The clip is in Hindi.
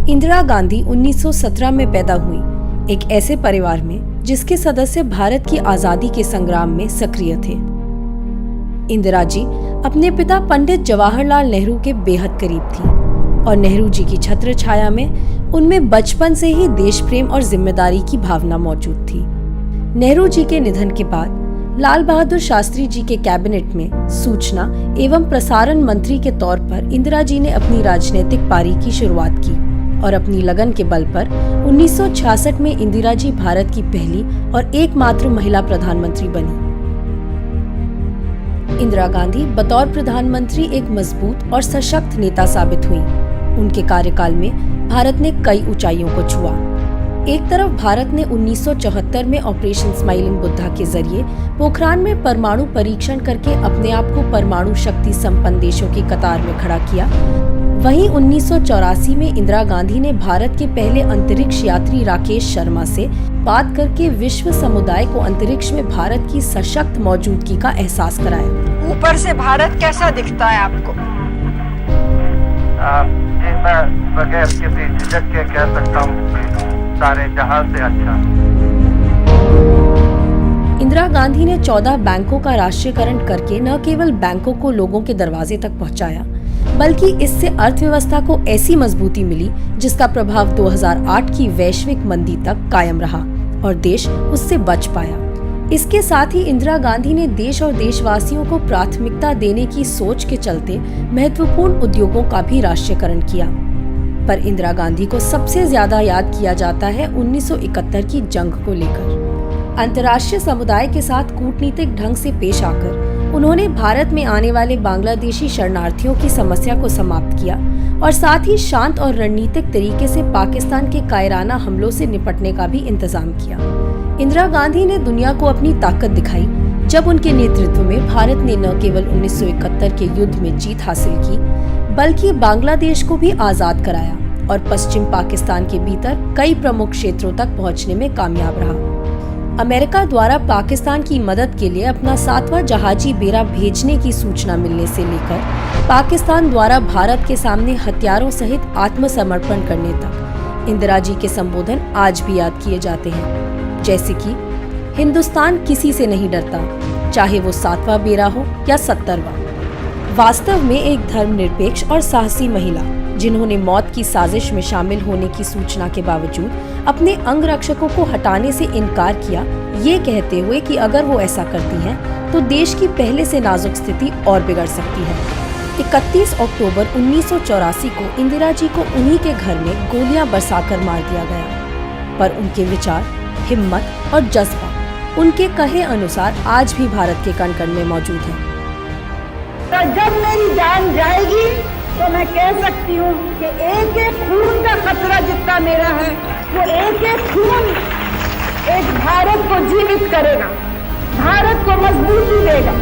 इंदिरा गांधी 1917 में पैदा हुई एक ऐसे परिवार में जिसके सदस्य भारत की आजादी के संग्राम में सक्रिय थे। इंदिरा जी अपने पिता पंडित जवाहरलाल नेहरू के बेहद करीब थी और नेहरू जी की छत्र छाया में उनमें बचपन से ही देश प्रेम और जिम्मेदारी की भावना मौजूद थी। नेहरू जी के निधन के बाद लाल बहादुर शास्त्री जी के कैबिनेट में सूचना एवं प्रसारण मंत्री के तौर पर इंदिरा जी ने अपनी राजनीतिक पारी की शुरुआत की और अपनी लगन के बल पर 1966 में इंदिरा जी भारत की पहली और एकमात्र महिला प्रधानमंत्री बनी। इंदिरा गांधी बतौर प्रधानमंत्री एक मजबूत और सशक्त नेता साबित हुई। उनके कार्यकाल में भारत ने कई ऊंचाइयों को छुआ। एक तरफ भारत ने 1974 में ऑपरेशन स्माइलिंग बुद्धा के जरिए पोखरान में परमाणु परीक्षण करके अपने आप को परमाणु शक्ति संपन्न देशों की कतार में खड़ा किया। वहीं 1984 में इंदिरा गांधी ने भारत के पहले अंतरिक्ष यात्री राकेश शर्मा से बात करके विश्व समुदाय को अंतरिक्ष में भारत की सशक्त मौजूदगी का एहसास कराया। ऊपर से भारत कैसा दिखता है आपको? मैं बगैर किसी झिझक के कह सकता हूँ सारे जहां से अच्छा। इंदिरा गांधी ने 14 बैंकों का राष्ट्रीयकरण करके न केवल बैंकों को लोगों के दरवाजे तक पहुंचाया, बल्कि इससे अर्थव्यवस्था को ऐसी मजबूती मिली जिसका प्रभाव 2008 की वैश्विक मंदी तक कायम रहा और देश उससे बच पाया। इसके साथ ही इंदिरा गांधी ने देश और देशवासियों को प्राथमिकता देने की सोच के चलते महत्वपूर्ण उद्योगों का भी राष्ट्रीयकरण किया। पर इंदिरा गांधी को सबसे ज्यादा याद किया जाता है 1971 की जंग को लेकर। अंतर्राष्ट्रीय समुदाय के साथ कूटनीतिक ढंग से पेश आकर उन्होंने भारत में आने वाले बांग्लादेशी शरणार्थियों की समस्या को समाप्त किया और साथ ही शांत और रणनीतिक तरीके से पाकिस्तान के कायराना हमलों से निपटने का भी इंतजाम किया। इंदिरा गांधी ने दुनिया को अपनी ताकत दिखाई जब उनके नेतृत्व में भारत ने न केवल 1971 के युद्ध में जीत हासिल की, बल्कि बांग्लादेश को भी आजाद कराया और पश्चिम पाकिस्तान के भीतर कई प्रमुख क्षेत्रों तक पहुंचने में कामयाब रहा। अमेरिका द्वारा पाकिस्तान की मदद के लिए अपना 7वां जहाजी बेड़ा भेजने की सूचना मिलने से लेकर पाकिस्तान द्वारा भारत के सामने हथियारों सहित आत्मसमर्पण करने तक इंदिरा जी के संबोधन आज भी याद किए जाते हैं, जैसे कि हिंदुस्तान किसी से नहीं डरता, चाहे वो 7वां बेड़ा हो या 70वां। वास्तव में एक धर्मनिरपेक्ष और साहसी महिला जिन्होंने मौत की साजिश में शामिल होने की सूचना के बावजूद अपने अंगरक्षकों को हटाने से इनकार किया, ये कहते हुए कि अगर वो ऐसा करती हैं तो देश की पहले से नाजुक स्थिति और बिगड़ सकती है। 31 अक्टूबर 1984 को इंदिरा जी को उन्हीं के घर में गोलियां बरसाकर मार दिया गया, पर उनके विचार, हिम्मत और जज्बा उनके कहे अनुसार आज भी भारत के कण कण में मौजूद है। तो जब मेरी जान जाएगी तो मैं कह सकती हूँ कि एक एक खून का कतरा जितना मेरा है, वो एक एक खून एक भारत को जीवित करेगा, भारत को मजबूती देगा।